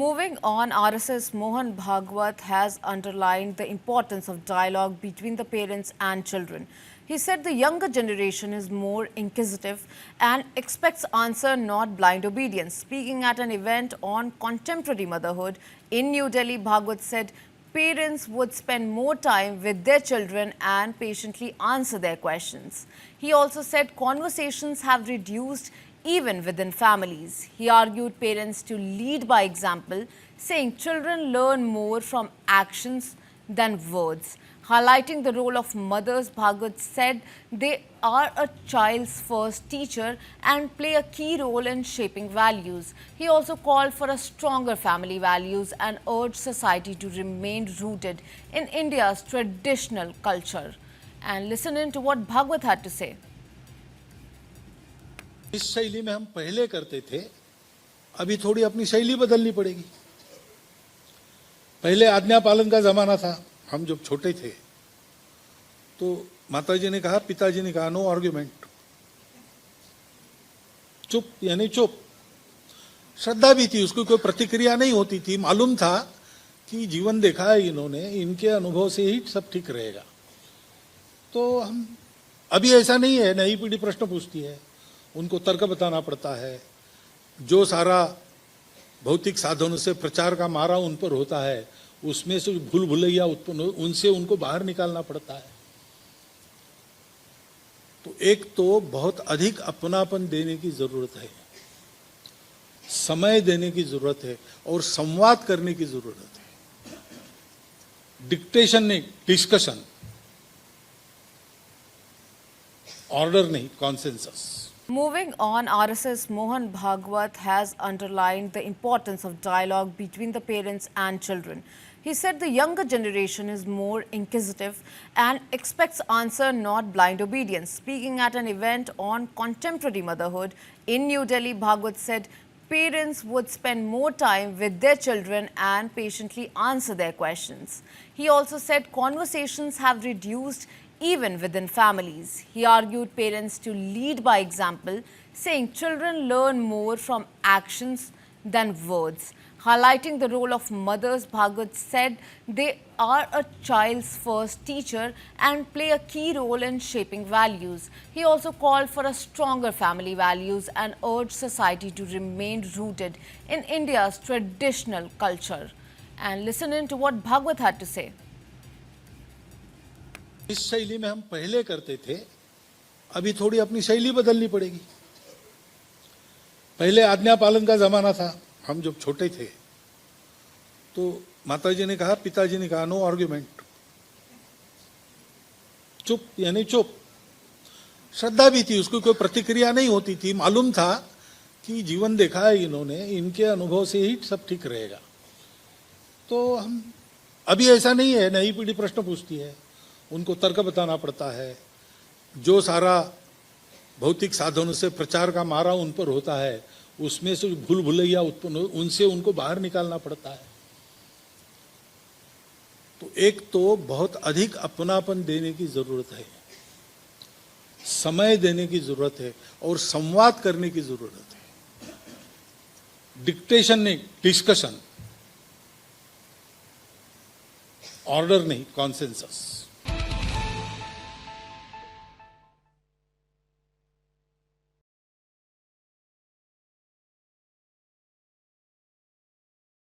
Moving on, RSS Mohan Bhagwat has underlined the importance of dialogue between the parents and children. He said the younger generation is more inquisitive and expects answer, not blind obedience. Speaking at an event on contemporary motherhood in New Delhi, Bhagwat said parents would spend more time with their children and patiently answer their questions. He also said conversations have reduced even within families. He argued parents to lead by example, saying children learn more from actions than words. Highlighting the role of mothers, Bhagwat said they are a child's first teacher and play a key role in shaping values. He also called for a stronger family values and urged society to remain rooted in India's traditional culture. And listen in to what Bhagwat had to say. इस शैली में हम पहले करते थे, अभी थोड़ी अपनी शैली बदलनी पड़ेगी। पहले आज्ञा पालन का जमाना था। हम जब छोटे थे तो माताजी ने कहा, पिताजी ने कहा, नो आर्ग्यूमेंट, चुप यानी चुप। श्रद्धा भी थी, उसकी कोई प्रतिक्रिया नहीं होती थी। मालूम था कि जीवन देखा है इन्होंने, इनके अनुभव से ही सब ठीक रहेगा। तो हम अभी ऐसा नहीं है। नई पीढ़ी प्रश्न पूछती है, उनको तर्क बताना पड़ता है। जो सारा भौतिक साधनों से प्रचार का मारा उन पर होता है, उसमें से भूल भुलैया उत्पन्न उनसे उनको बाहर निकालना पड़ता है। तो एक तो बहुत अधिक अपनापन देने की जरूरत है, समय देने की जरूरत है और संवाद करने की जरूरत है। डिक्टेशन नहीं, डिस्कशन, ऑर्डर नहीं, consensus. Moving on, RSS Mohan Bhagwat has underlined the importance of dialogue between the parents and children. He said the younger generation is more inquisitive and expects answer, not blind obedience. Speaking at an event on contemporary motherhood in New Delhi, Bhagwat said parents would spend more time with their children and patiently answer their questions. He also said conversations have reduced even within families. He argued parents to lead by example, saying children learn more from actions than words. Highlighting the role of mothers, Bhagwat said they are a child's first teacher and play a key role in shaping values. He also called for a stronger family values and urged society to remain rooted in India's traditional culture. And listen in to what Bhagwat had to say. इस शैली में हम पहले करते थे, अभी थोड़ी अपनी शैली बदलनी पड़ेगी। पहले आज्ञा पालन का जमाना था। हम जब छोटे थे तो माताजी ने कहा, पिताजी ने कहा, नो आर्ग्यूमेंट, चुप यानी चुप। श्रद्धा भी थी, उसकी कोई प्रतिक्रिया नहीं होती थी। मालूम था कि जीवन देखा है इन्होंने, इनके अनुभव से ही सब ठीक रहेगा। तो हम अभी ऐसा नहीं है। नई पीढ़ी प्रश्न पूछती है, उनको तर्क बताना पड़ता है। जो सारा भौतिक साधनों से प्रचार का मारा उन पर होता है, उसमें से भूल भुलैया उत्पन्न उनसे उनको बाहर निकालना पड़ता है। तो एक तो बहुत अधिक अपनापन देने की जरूरत है, समय देने की जरूरत है और संवाद करने की जरूरत है। डिक्टेशन नहीं, डिस्कशन, ऑर्डर नहीं, कॉन्सेंसस।